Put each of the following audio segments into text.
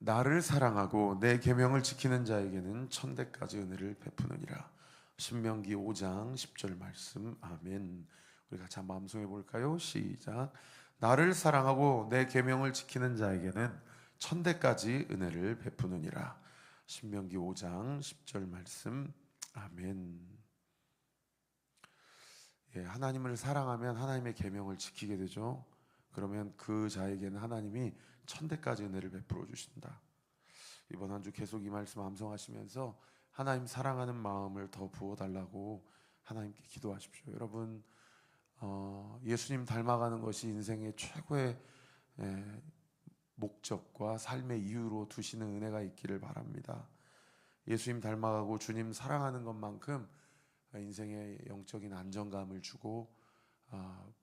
나를 사랑하고 내 계명을 지키는 자에게는 천대까지 은혜를 베푸느니라. 신명기 5장 10절 말씀. 아멘. 우리 같이 한번 암송해 볼까요? 시작. 나를 사랑하고 내 계명을 지키는 자에게는 천대까지 은혜를 베푸느니라. 신명기 5장 10절 말씀. 아멘. 하나님을 사랑하면 하나님의 계명을 지키게 되죠. 그러면 그 자에게는 하나님이 천대까지 은혜를 베풀어 주신다. 이번 한 주 계속 이 말씀 암송하시면서 하나님 사랑하는 마음을 더 부어달라고 하나님께 기도하십시오. 여러분, 예수님 닮아가는 것이 인생의 최고의 목적과 삶의 이유로 두시는 은혜가 있기를 바랍니다. 예수님 닮아가고 주님 사랑하는 것만큼 인생의 영적인 안정감을 주고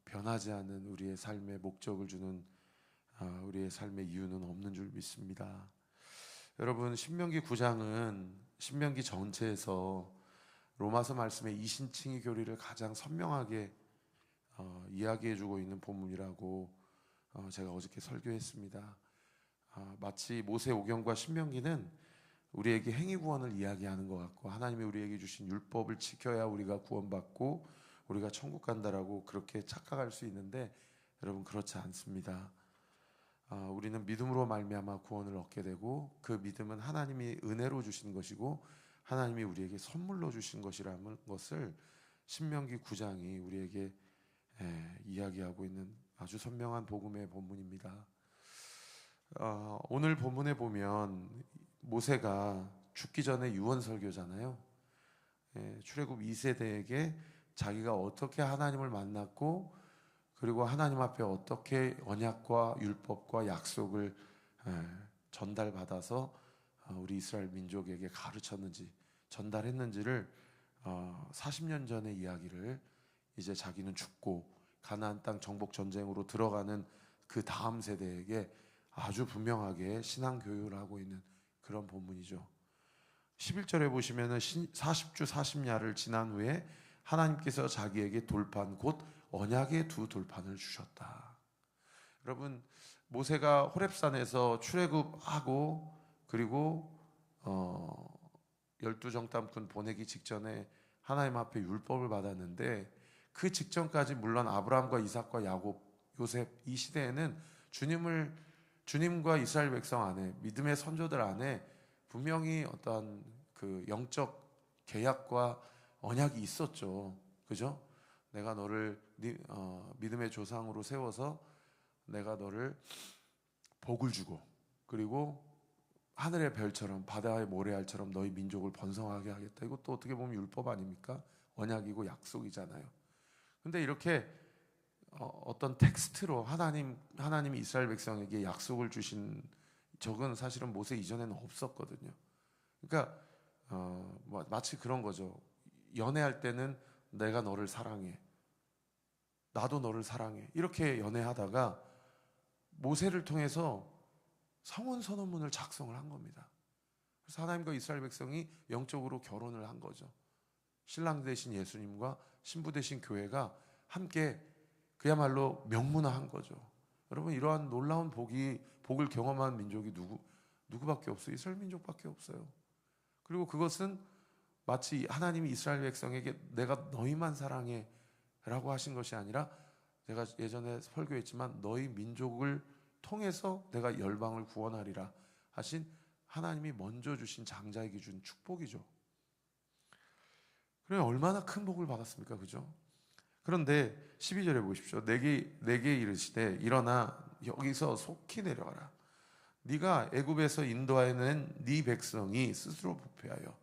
변하지 않는 우리의 삶의 목적을 주는 우리의 삶의 이유는 없는 줄 믿습니다. 여러분, 신명기 9장은 신명기 전체에서 로마서 말씀의 이신칭의 교리를 가장 선명하게 이야기해주고 있는 본문이라고 제가 어저께 설교했습니다. 마치 모세오경과 신명기는 우리에게 행위구원을 이야기하는 것 같고, 하나님이 우리에게 주신 율법을 지켜야 우리가 구원받고 우리가 천국 간다라고 그렇게 착각할 수 있는데, 여러분, 그렇지 않습니다. 우리는 믿음으로 말미암아 구원을 얻게 되고, 그 믿음은 하나님이 은혜로 주신 것이고 하나님이 우리에게 선물로 주신 것이라는 것을 신명기 9장이 우리에게 이야기하고 있는 아주 선명한 복음의 본문입니다. 오늘 본문에 보면 모세가 죽기 전에 유언 설교잖아요. 출애굽 2세대에게 자기가 어떻게 하나님을 만났고, 그리고 하나님 앞에 어떻게 언약과 율법과 약속을 전달받아서 우리 이스라엘 민족에게 가르쳤는지, 전달했는지를 40년 전의 이야기를 이제 자기는 죽고 가나안 땅 정복 전쟁으로 들어가는 그 다음 세대에게 아주 분명하게 신앙 교육을 하고 있는 그런 본문이죠. 11절에 보시면은 40주 40야를 지난 후에 하나님께서 자기에게 돌판, 곧 언약의 두 돌판을 주셨다. 여러분, 모세가 호렙산에서 출애굽하고 그리고 12정탐꾼 보내기 직전에 하나님 앞에 율법을 받았는데, 그 직전까지 물론 아브라함과 이삭과 야곱, 요셉, 이 시대에는 주님과 이스라엘 백성 안에, 믿음의 선조들 안에 분명히 어떤 그 영적 계약과 언약이 있었죠. 그죠? 내가 너를 믿음의 조상으로 세워서 내가 너를 복을 주고, 그리고 하늘의 별처럼 바다의 모래알처럼 너희 민족을 번성하게 하겠다. 이것도 어떻게 보면 율법 아닙니까? 언약이고 약속이잖아요. 근데 이렇게 어떤 텍스트로 하나님이 이스라엘 백성에게 약속을 주신 적은 사실은 모세 이전에는 없었거든요. 그러니까 마치 그런 거죠. 연애할 때는 내가 너를 사랑해, 나도 너를 사랑해, 이렇게 연애하다가 모세를 통해서 성혼 선언문을 작성을 한 겁니다. 그래서 하나님과 이스라엘 백성이 영적으로 결혼을 한 거죠. 신랑 되신 예수님과 신부 되신 교회가 함께 그야말로 명문화한 거죠. 여러분, 이러한 놀라운 복을 경험한 민족이 누구밖에 없어요? 이스라엘 민족밖에 없어요. 그리고 그것은 마치 하나님이 이스라엘 백성에게 내가 너희만 사랑해 라고 하신 것이 아니라, 제가 예전에 설교했지만 너희 민족을 통해서 내가 열방을 구원하리라 하신 하나님이 먼저 주신 장자에게 준 축복이죠. 그러면 얼마나 큰 복을 받았습니까? 그죠? 그런데 12절에 보십시오. 내게 이르시되 일어나 여기서 속히 내려가라. 네가 애굽에서 인도하여낸 네 백성이 스스로 부패하여.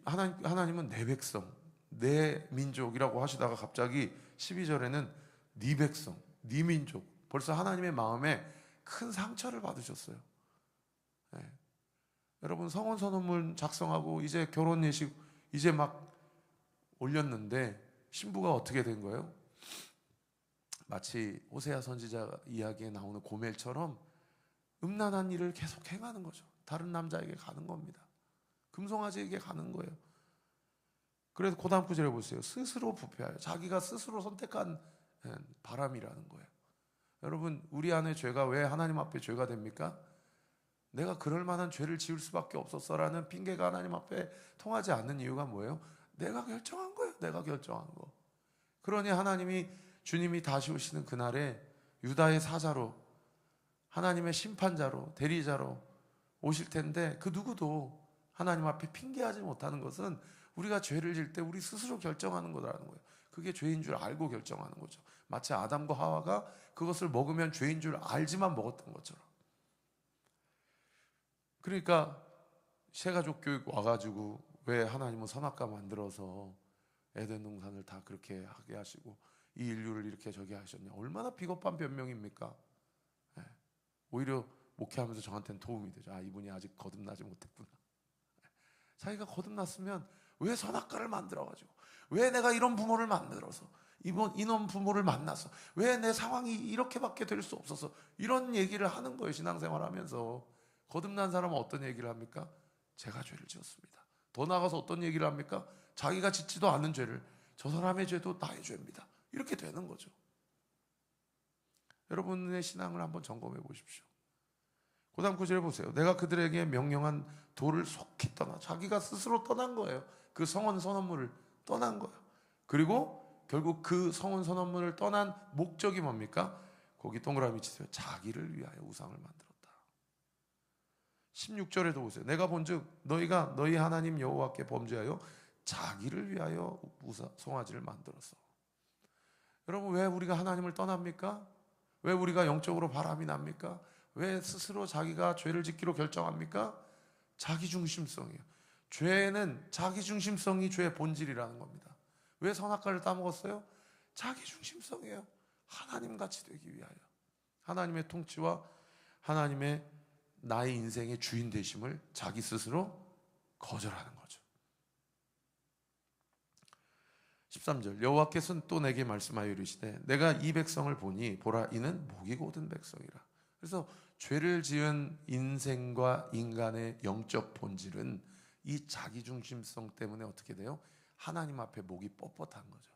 하나님은 내 백성, 내 민족이라고 하시다가 갑자기 12절에는 네 백성, 네 민족. 벌써 하나님의 마음에 큰 상처를 받으셨어요. 여러분, 성혼 선언문 작성하고 이제 결혼 예식 이제 막 올렸는데 신부가 어떻게 된 거예요? 마치 호세아 선지자 이야기에 나오는 고멜처럼 음란한 일을 계속 행하는 거죠. 다른 남자에게 가는 겁니다. 금송아지에게 가는 거예요. 그래서 그 다음 구절에 보세요. 스스로 부패하여. 자기가 스스로 선택한 바람이라는 거예요. 여러분, 우리 안에 죄가 왜 하나님 앞에 죄가 됩니까? 내가 그럴 만한 죄를 지을 수밖에 없었어라는 핑계가 하나님 앞에 통하지 않는 이유가 뭐예요? 내가 결정한 거예요. 내가 결정한 거. 그러니 주님이 다시 오시는 그날에 유다의 사자로, 하나님의 심판자로, 대리자로 오실 텐데, 그 누구도 하나님 앞에 핑계하지 못하는 것은 우리가 죄를 질 때 우리 스스로 결정하는 거라는 거예요. 그게 죄인 줄 알고 결정하는 거죠. 마치 아담과 하와가 그것을 먹으면 죄인 줄 알지만 먹었던 것처럼. 그러니까 새가족 교육 와가지고 왜 하나님은 선악과 만들어서 에덴 동산을 다 그렇게 하게 하시고 이 인류를 이렇게 저게 하셨냐. 얼마나 비겁한 변명입니까? 네. 오히려 목회하면서 저한테는 도움이 되죠. 아, 이분이 아직 거듭나지 못했구나. 자기가 거듭났으면 왜 선악과를 만들어가지고, 왜 내가 이런 부모를 만들어서, 이런 부모를 만나서 왜 내 상황이 이렇게밖에 될 수 없어서, 이런 얘기를 하는 거예요. 신앙생활 하면서. 거듭난 사람은 어떤 얘기를 합니까? 제가 죄를 지었습니다. 더 나아가서 어떤 얘기를 합니까? 자기가 짓지도 않은 죄를, 저 사람의 죄도 나의 죄입니다. 이렇게 되는 거죠. 여러분의 신앙을 한번 점검해 보십시오. 그 다음 구절에 보세요. 내가 그들에게 명령한 돌을 속히 떠나, 자기가 스스로 떠난 거예요. 그 성원 선언물을 떠난 거예요. 그리고 결국 그 성원 선언물을 떠난 목적이 뭡니까? 거기 동그라미 치세요. 자기를 위하여 우상을 만들었다. 16절에도 보세요. 내가 본즉 너희가 너희 하나님 여호와께 범죄하여 자기를 위하여 송아지를 만들었어. 여러분, 왜 우리가 하나님을 떠납니까? 왜 우리가 영적으로 바람이 납니까? 왜 스스로 자기가 죄를 짓기로 결정합니까? 자기중심성이에요. 죄는 자기중심성이 죄의 본질이라는 겁니다. 왜 선악과를 따먹었어요? 자기중심성이에요. 하나님같이 되기 위하여. 하나님의 통치와 하나님의 나의 인생의 주인 되심을 자기 스스로 거절하는 거죠. 13절 여호와께서는 또 내게 말씀하여 이르시되 내가 이 백성을 보니 보라 이는 목이 곧은 백성이라. 그래서 죄를 지은 인생과 인간의 영적 본질은 이 자기중심성 때문에 어떻게 돼요? 하나님 앞에 목이 뻣뻣한 거죠.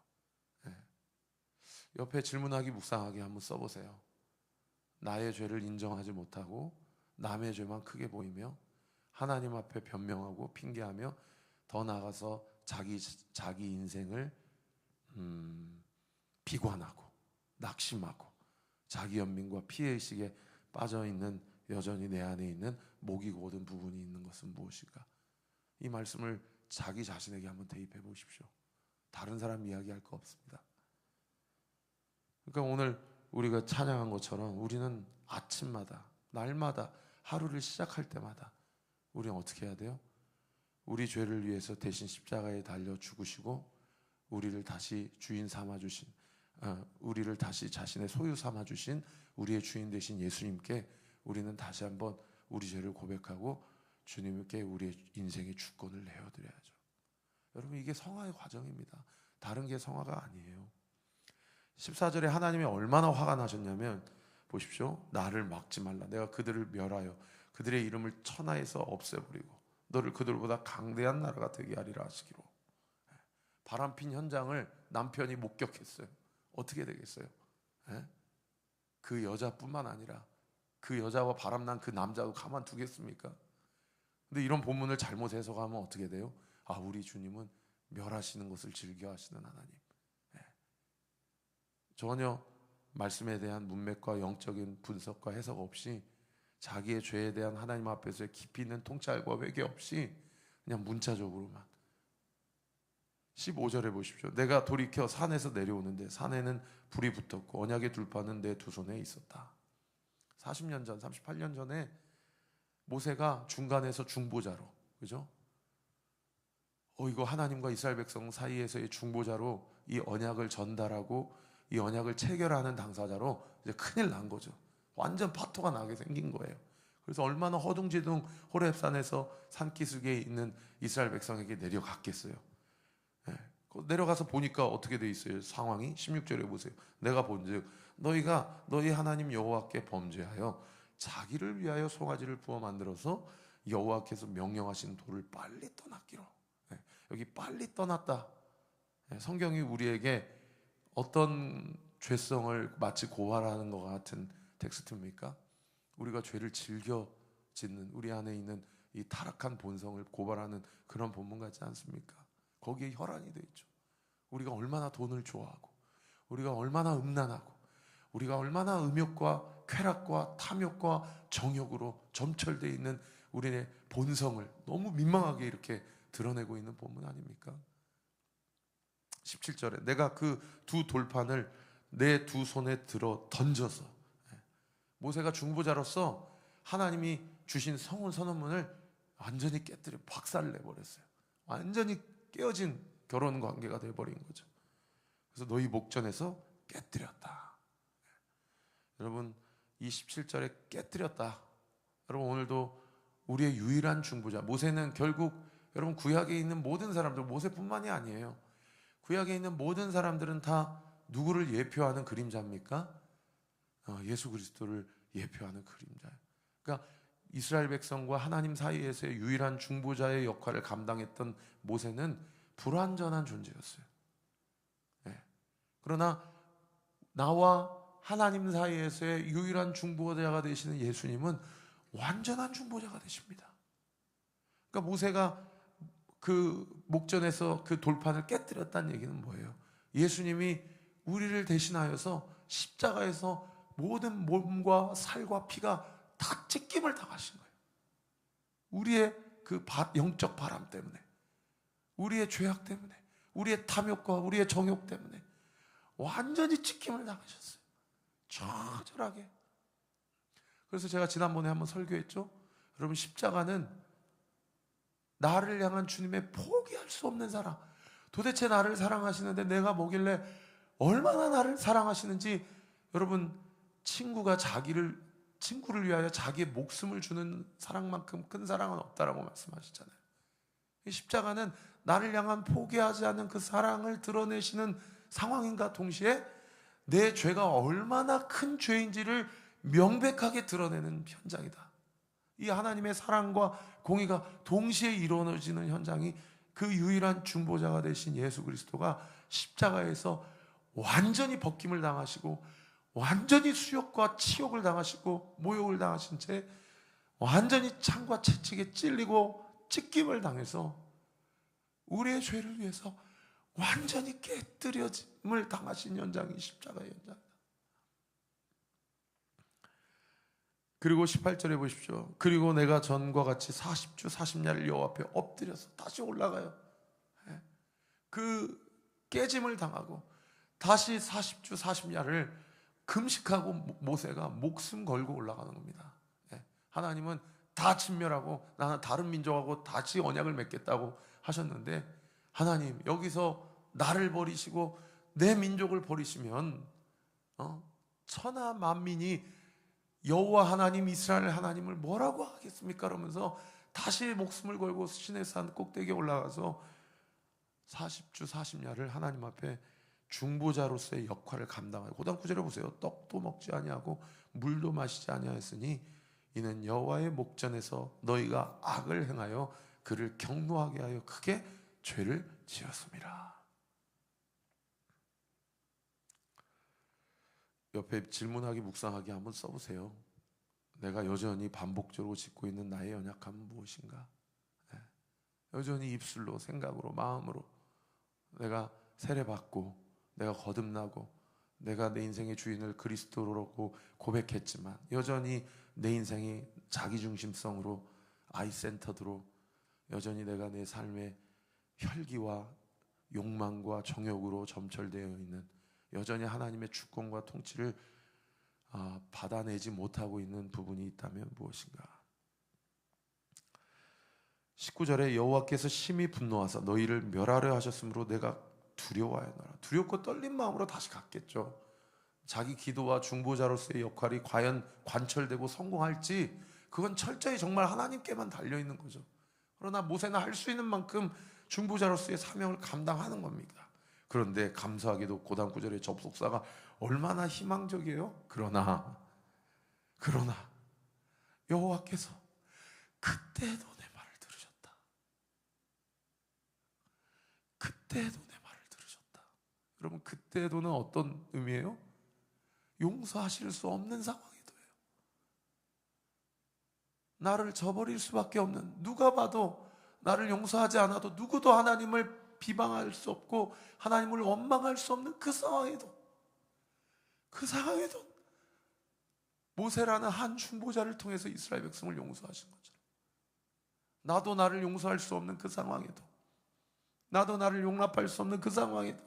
네. 옆에 질문하기 묵상하기 한번 써보세요. 나의 죄를 인정하지 못하고 남의 죄만 크게 보이며 하나님 앞에 변명하고 핑계하며 더 나아가서 자기 인생을 비관하고 낙심하고 자기 연민과 피해의식에 빠져있는, 여전히 내 안에 있는 목이 고든 부분이 있는 것은 무엇일까? 이 말씀을 자기 자신에게 한번 대입해 보십시오. 다른 사람 이야기할 거 없습니다. 그러니까 오늘 우리가 찬양한 것처럼 우리는 아침마다, 날마다, 하루를 시작할 때마다 우리는 어떻게 해야 돼요? 우리 죄를 위해서 대신 십자가에 달려 죽으시고 우리를 다시 주인 삼아주신, 우리를 다시 자신의 소유 삼아주신 우리의 주인 되신 예수님께 우리는 다시 한번 우리 죄를 고백하고 주님께 우리의 인생의 주권을 내어드려야죠. 여러분, 이게 성화의 과정입니다. 다른 게 성화가 아니에요. 14절에 하나님이 얼마나 화가 나셨냐면 보십시오. 나를 막지 말라. 내가 그들을 멸하여 그들의 이름을 천하에서 없애버리고 너를 그들보다 강대한 나라가 되게 하리라 하시기로. 바람핀 현장을 남편이 목격했어요. 어떻게 되겠어요? 그 여자뿐만 아니라 그 여자와 바람난 그 남자도 가만두겠습니까? 근데 이런 본문을 잘못 해석하면 어떻게 돼요? 아, 우리 주님은 멸하시는 것을 즐겨하시는 하나님. 전혀 말씀에 대한 문맥과 영적인 분석과 해석 없이 자기의 죄에 대한 하나님 앞에서의 깊이 있는 통찰과 회개 없이 그냥 문자적으로만. 15절에 보십시오. 내가 돌이켜 산에서 내려오는데 산에는 불이 붙었고 언약의 둘파는 내 두 손에 있었다. 40년 전, 38년 전에 모세가 중간에서 중보자로, 그죠? 이거 하나님과 이스라엘 백성 사이에서의 중보자로 이 언약을 전달하고 이 언약을 체결하는 당사자로 이제 큰일 난 거죠. 완전 파토가 나게 생긴 거예요. 그래서 얼마나 허둥지둥 호렙산에서 산기슭에 있는 이스라엘 백성에게 내려갔겠어요. 내려가서 보니까 어떻게 돼 있어요? 상황이 16절에 보세요. 내가 본즉 너희가 너희 하나님 여호와께 범죄하여 자기를 위하여 송아지를 부어 만들어서 여호와께서 명령하신 돌을 빨리 떠났기로. 여기 빨리 떠났다. 성경이 우리에게 어떤 죄성을 마치 고발하는 것 같은 텍스트입니까? 우리가 죄를 즐겨 짓는 우리 안에 있는 이 타락한 본성을 고발하는 그런 본문 같지 않습니까? 거기에 혈안이 되어 있죠. 우리가 얼마나 돈을 좋아하고, 우리가 얼마나 음란하고, 우리가 얼마나 음욕과 쾌락과 탐욕과 정욕으로 점철되어 있는 우리의 본성을 너무 민망하게 이렇게 드러내고 있는 본문 아닙니까? 17절에 내가 그 두 돌판을 내 두 손에 들어 던져서, 모세가 중보자로서 하나님이 주신 성혼 선언문을 완전히 깨뜨려 박살을 내버렸어요. 완전히 깨어진 결혼 관계가 되어버린 거죠. 그래서 너희 목전에서 깨뜨렸다. 여러분, 이 17절에 깨뜨렸다. 여러분, 오늘도 우리의 유일한 중보자 모세는 결국 여러분 구약에 있는 모든 사람들, 모세뿐만이 아니에요. 구약에 있는 모든 사람들은 다 누구를 예표하는 그림자입니까? 예수 그리스도를 예표하는 그림자예요. 그러니까 이스라엘 백성과 하나님 사이에서의 유일한 중보자의 역할을 감당했던 모세는 불완전한 존재였어요. 네. 그러나 나와 하나님 사이에서의 유일한 중보자가 되시는 예수님은 완전한 중보자가 되십니다. 그러니까 모세가 그 목전에서 그 돌판을 깨뜨렸다는 얘기는 뭐예요? 예수님이 우리를 대신하여서 십자가에서 모든 몸과 살과 피가 다 찢김을 당하신 거예요. 우리의 그 영적 바람 때문에, 우리의 죄악 때문에, 우리의 탐욕과 우리의 정욕 때문에 완전히 찢김을 당하셨어요. 처절하게. 그래서 제가 지난번에 한번 설교했죠. 여러분, 십자가는 나를 향한 주님의 포기할 수 없는 사랑. 도대체 나를 사랑하시는데 내가 뭐길래 얼마나 나를 사랑하시는지. 여러분, 친구가 친구를 위하여 자기의 목숨을 주는 사랑만큼 큰 사랑은 없다라고 말씀하시잖아요. 이 십자가는 나를 향한 포기하지 않는 그 사랑을 드러내시는 상황인가 동시에 내 죄가 얼마나 큰 죄인지를 명백하게 드러내는 현장이다. 이 하나님의 사랑과 공의가 동시에 이루어지는 현장이 그 유일한 중보자가 되신 예수 그리스도가 십자가에서 완전히 벗김을 당하시고 완전히 수욕과 치욕을 당하시고 모욕을 당하신 채 완전히 창과 채찍에 찔리고 찢김을 당해서 우리의 죄를 위해서 완전히 깨뜨려짐을 당하신 현장이 십자가의 현장이다. 그리고 18절에 보십시오. 그리고 내가 전과 같이 40주 40야를 여호와 앞에 엎드려서 다시 올라가요. 그 깨짐을 당하고 다시 40주 40야를 금식하고 모세가 목숨 걸고 올라가는 겁니다. 하나님은 다 진멸하고 나는 다른 민족하고 다시 언약을 맺겠다고 하셨는데, 하나님 여기서 나를 버리시고 내 민족을 버리시면 천하 만민이 여호와 하나님 이스라엘 하나님을 뭐라고 하겠습니까? 그러면서 다시 목숨을 걸고 시내 산 꼭대기에 올라가서 40주 40야를 하나님 앞에 중보자로서의 역할을 감당하고, 고단 9절에 보세요. 떡도 먹지 아니하고 물도 마시지 아니하였으니 이는 여호와의 목전에서 너희가 악을 행하여 그를 경노하게 하여 크게 죄를 지었습니다. 옆에 질문하기 묵상하기 한번 써보세요. 내가 여전히 반복적으로 짓고 있는 나의 연약함은 무엇인가? 여전히 입술로, 생각으로, 마음으로 내가 세례받고 내가 거듭나고 내가 내 인생의 주인을 그리스도로고 고백했지만 여전히 내 인생이 자기중심성으로, 아이센터드로 여전히 내가 내 삶의 혈기와 욕망과 정욕으로 점철되어 있는, 여전히 하나님의 주권과 통치를 받아내지 못하고 있는 부분이 있다면 무엇인가? 19절에 여호와께서 심히 분노하사 너희를 멸하려 하셨으므로 내가 두려워하였노라. 두렵고 떨린 마음으로 다시 갔겠죠. 자기 기도와 중보자로서의 역할이 과연 관철되고 성공할지, 그건 철저히 정말 하나님께만 달려있는 거죠. 그러나 모세는 할 수 있는 만큼 중보자로서의 사명을 감당하는 겁니다. 그런데 감사하게도 고단 9절의 접속사가 얼마나 희망적이에요. 그러나 여호와께서 그때도 내 말을 들으셨다. 그때도 내 말을 들으셨다. 여러분, 그때도는 어떤 의미예요? 용서하실 수 없는 상황에도예요. 나를 저버릴 수밖에 없는, 누가 봐도 나를 용서하지 않아도 누구도 하나님을 비방할 수 없고 하나님을 원망할 수 없는 그 상황에도 모세라는 한 중보자를 통해서 이스라엘 백성을 용서하신 것처럼, 나도 나를 용서할 수 없는 그 상황에도, 나도 나를 용납할 수 없는 그 상황에도,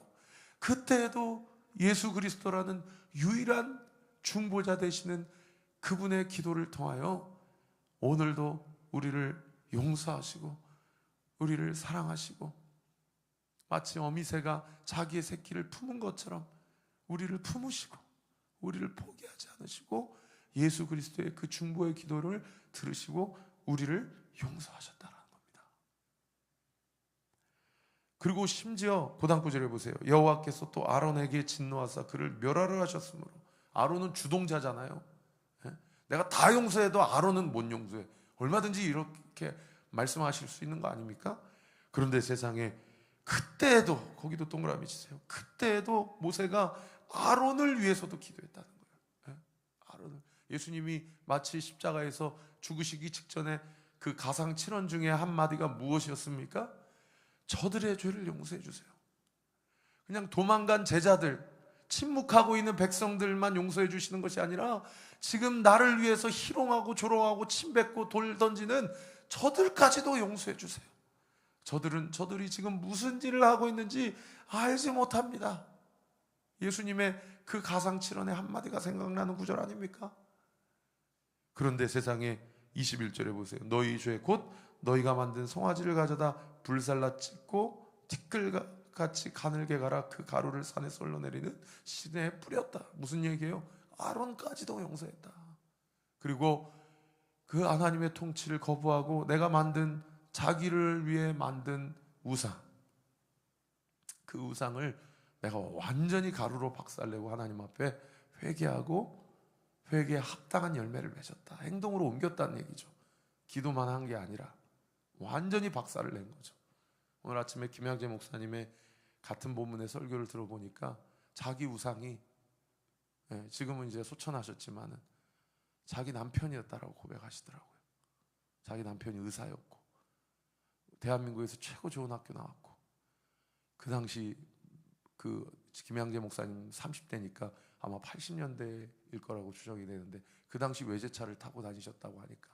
그때에도 예수 그리스도라는 유일한 중보자 되시는 그분의 기도를 통하여 오늘도 우리를 용서하시고 우리를 사랑하시고, 마치 어미새가 자기의 새끼를 품은 것처럼 우리를 품으시고 우리를 포기하지 않으시고 예수 그리스도의 그 중보의 기도를 들으시고 우리를 용서하셨다라는 겁니다. 그리고 심지어 고단 9절에 보세요. 여호와께서 또 아론에게 진노하사 그를 멸하려 하셨으므로, 아론은 주동자잖아요. 내가 다 용서해도 아론은 못 용서해. 얼마든지 이렇게 말씀하실 수 있는 거 아닙니까? 그런데 세상에 그때에도, 거기도 동그라미 치세요. 그때에도 모세가 아론을 위해서도 기도했다는 거예요. 아론을. 예수님이 마치 십자가에서 죽으시기 직전에 그 가상 7원 중에 한마디가 무엇이었습니까? 저들의 죄를 용서해 주세요. 그냥 도망간 제자들, 침묵하고 있는 백성들만 용서해 주시는 것이 아니라 지금 나를 위해서 희롱하고 조롱하고 침뱉고 돌 던지는 저들까지도 용서해 주세요. 저들이 지금 무슨 일을 하고 있는지 알지 못합니다. 예수님의 그 가상 7원의 한마디가 생각나는 구절 아닙니까? 그런데 세상에 21절에 보세요. 너희 죄 곧 너희가 만든 송아지를 가져다 불살라 찢고 티끌같이 가늘게 갈아 그 가루를 산에서 흘러내리는 시내에 뿌렸다. 무슨 얘기예요? 아론까지도 용서했다. 그리고 그 하나님의 통치를 거부하고 내가 만든, 자기를 위해 만든 우상, 그 우상을 내가 완전히 가루로 박살내고 하나님 앞에 회개하고 회개에 합당한 열매를 맺었다. 행동으로 옮겼다는 얘기죠. 기도만 한 게 아니라 완전히 박살을 낸 거죠. 오늘 아침에 김양재 목사님의 같은 본문의 설교를 들어보니까 자기 우상이, 지금은 이제 소천하셨지만은 자기 남편이었다라고 고백하시더라고요. 자기 남편이 의사였고 대한민국에서 최고 좋은 학교 나왔고, 그 당시 그 김양재 목사님 30대니까 아마 80년대일 거라고 추정이 되는데 그 당시 외제차를 타고 다니셨다고 하니까,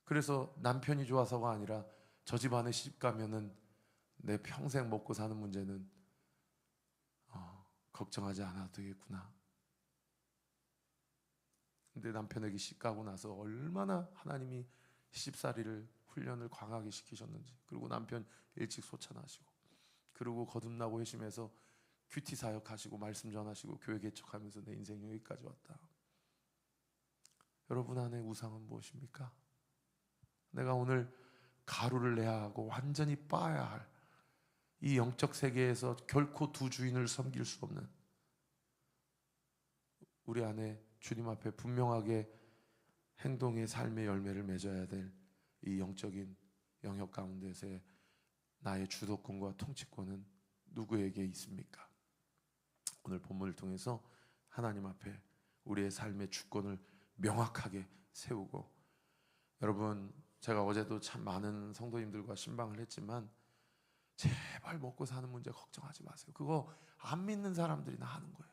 그래서 남편이 좋아서가 아니라 저 집안에 시집 가면은 내 평생 먹고 사는 문제는 걱정하지 않아도 되겠구나. 근데 남편에게 시집 가고 나서 얼마나 하나님이 시집살이를 훈련을 강하게 시키셨는지, 그리고 남편 일찍 소천하시고, 그리고 거듭나고 회심해서 큐티 사역하시고 말씀 전하시고 교회 개척하면서 내 인생이 여기까지 왔다. 여러분 안에 우상은 무엇입니까? 내가 오늘 가루를 내야 하고 완전히 빠야 할 이 영적 세계에서 결코 두 주인을 섬길 수 없는, 우리 안에 주님 앞에 분명하게 행동의 삶의 열매를 맺어야 될 이 영적인 영역 가운데서의 나의 주도권과 통치권은 누구에게 있습니까? 오늘 본문을 통해서 하나님 앞에 우리의 삶의 주권을 명확하게 세우고, 여러분, 제가 어제도 참 많은 성도님들과 신방을 했지만 제발 먹고 사는 문제 걱정하지 마세요. 그거 안 믿는 사람들이나 하는 거예요.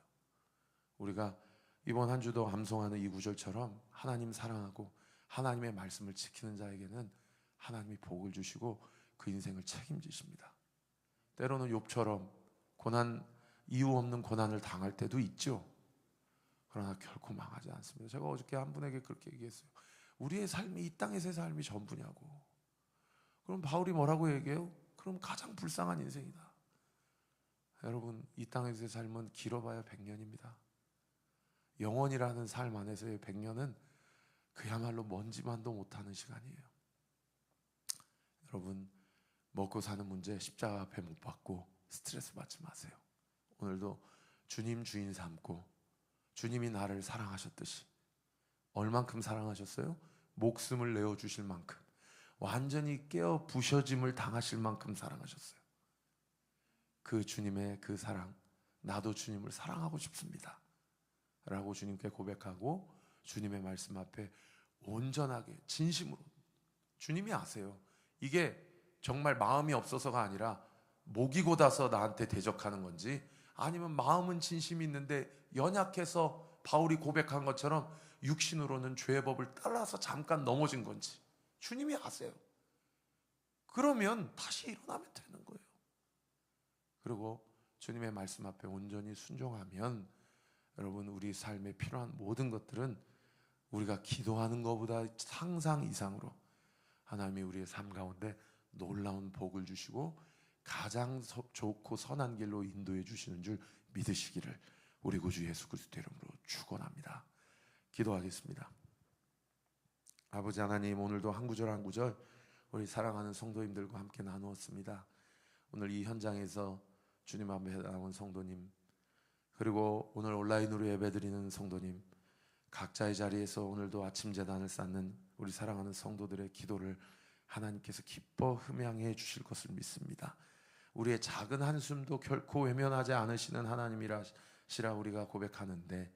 우리가 이번 한 주도 암송하는 이 구절처럼 하나님 사랑하고 하나님의 말씀을 지키는 자에게는 하나님이 복을 주시고 그 인생을 책임지십니다. 때로는 욥처럼 이유 없는 고난을 당할 때도 있죠. 그러나 결코 망하지 않습니다. 제가 어저께 한 분에게 그렇게 얘기했어요. 우리의 삶이 이 땅에서의 삶이 전부냐고. 그럼 바울이 뭐라고 얘기해요? 그럼 가장 불쌍한 인생이다. 여러분, 이 땅에서의 삶은 길어봐야 100년입니다. 영원이라는 삶 안에서의 100년은 그야말로 먼지만도 못하는 시간이에요. 여러분, 먹고 사는 문제 십자가 앞에 못 박고 스트레스 받지 마세요. 오늘도 주님 주인 삼고, 주님이 나를 사랑하셨듯이, 얼만큼 사랑하셨어요? 목숨을 내어주실 만큼, 완전히 깨어 부셔짐을 당하실 만큼 사랑하셨어요. 그 주님의 그 사랑, 나도 주님을 사랑하고 싶습니다 라고 주님께 고백하고 주님의 말씀 앞에 온전하게 진심으로, 주님이 아세요. 이게 정말 마음이 없어서가 아니라 목이 곧아서 나한테 대적하는 건지, 아니면 마음은 진심이 있는데 연약해서 바울이 고백한 것처럼 육신으로는 죄의 법을 따라서 잠깐 넘어진 건지 주님이 아세요. 그러면 다시 일어나면 되는 거예요. 그리고 주님의 말씀 앞에 온전히 순종하면 여러분, 우리 삶에 필요한 모든 것들은 우리가 기도하는 것보다 상상 이상으로 하나님이 우리의 삶 가운데 놀라운 복을 주시고 가장 좋고 선한 길로 인도해 주시는 줄 믿으시기를 우리 구주 예수 그리스도 이름으로 축원합니다. 기도하겠습니다. 아버지 하나님, 오늘도 한 구절 한 구절 우리 사랑하는 성도님들과 함께 나누었습니다. 오늘 이 현장에서 주님 앞에 나온 성도님, 그리고 오늘 온라인으로 예배드리는 성도님, 각자의 자리에서 오늘도 아침 제단을 쌓는 우리 사랑하는 성도들의 기도를 하나님께서 기뻐 흠양해 주실 것을 믿습니다. 우리의 작은 한숨도 결코 외면하지 않으시는 하나님이시라 우리가 고백하는데,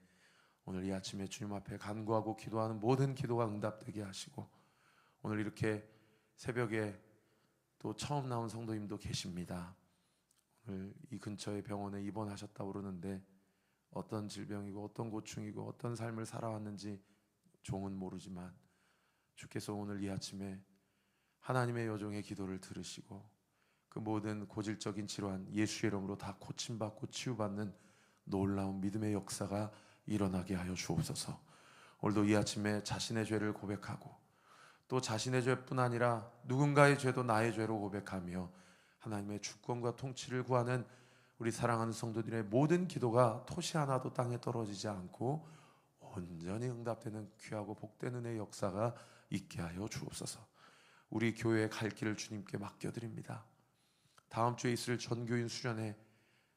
오늘 이 아침에 주님 앞에 간구하고 기도하는 모든 기도가 응답되게 하시고, 오늘 이렇게 새벽에 또 처음 나온 성도님도 계십니다. 오늘 이 근처의 병원에 입원하셨다고 그러는데 어떤 질병이고 어떤 고충이고 어떤 삶을 살아왔는지 종은 모르지만 주께서 오늘 이 아침에 하나님의 여종의 기도를 들으시고 그 모든 고질적인 질환 예수의 이름으로 다 고침받고 치유받는 놀라운 믿음의 역사가 일어나게 하여 주옵소서. 오늘도 이 아침에 자신의 죄를 고백하고 또 자신의 죄뿐 아니라 누군가의 죄도 나의 죄로 고백하며 하나님의 주권과 통치를 구하는 우리 사랑하는 성도들의 모든 기도가 토시 하나도 땅에 떨어지지 않고 온전히 응답되는 귀하고 복된 은혜의 역사가 있게 하여 주옵소서. 우리 교회의 갈 길을 주님께 맡겨드립니다. 다음 주에 있을 전교인 수련회,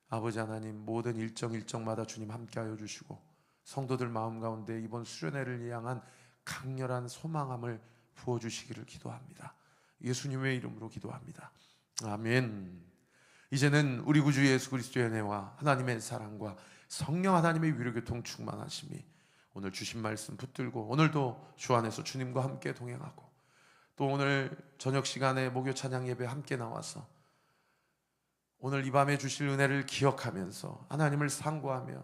아버지 하나님 모든 일정마다 주님 함께하여 주시고 성도들 마음 가운데 이번 수련회를 향한 강렬한 소망함을 부어주시기를 기도합니다. 예수님의 이름으로 기도합니다. 아멘. 이제는 우리 구주 예수 그리스도의 은혜와 하나님의 사랑과 성령 하나님의 위로교통 충만하심이 오늘 주신 말씀 붙들고 오늘도 주 안에서 주님과 함께 동행하고 또 오늘 저녁 시간에 목요 찬양 예배 함께 나와서 오늘 이 밤에 주실 은혜를 기억하면서 하나님을 상고하며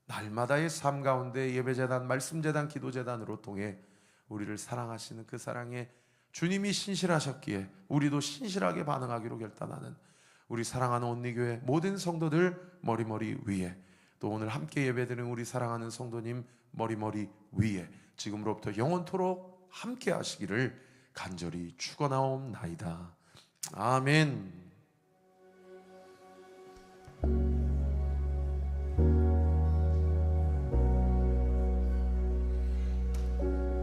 날마다의 삶 가운데 예배재단, 말씀재단, 기도재단으로 통해 우리를 사랑하시는 그 사랑에 주님이 신실하셨기에 우리도 신실하게 반응하기로 결단하는 우리 사랑하는 온리교회 모든 성도들 머리머리 위에, 또 오늘 함께 예배드리는 우리 사랑하는 성도님 머리머리 위에 지금으로부터 영원토록 함께 하시기를 간절히 축원하옵나이다. 아멘.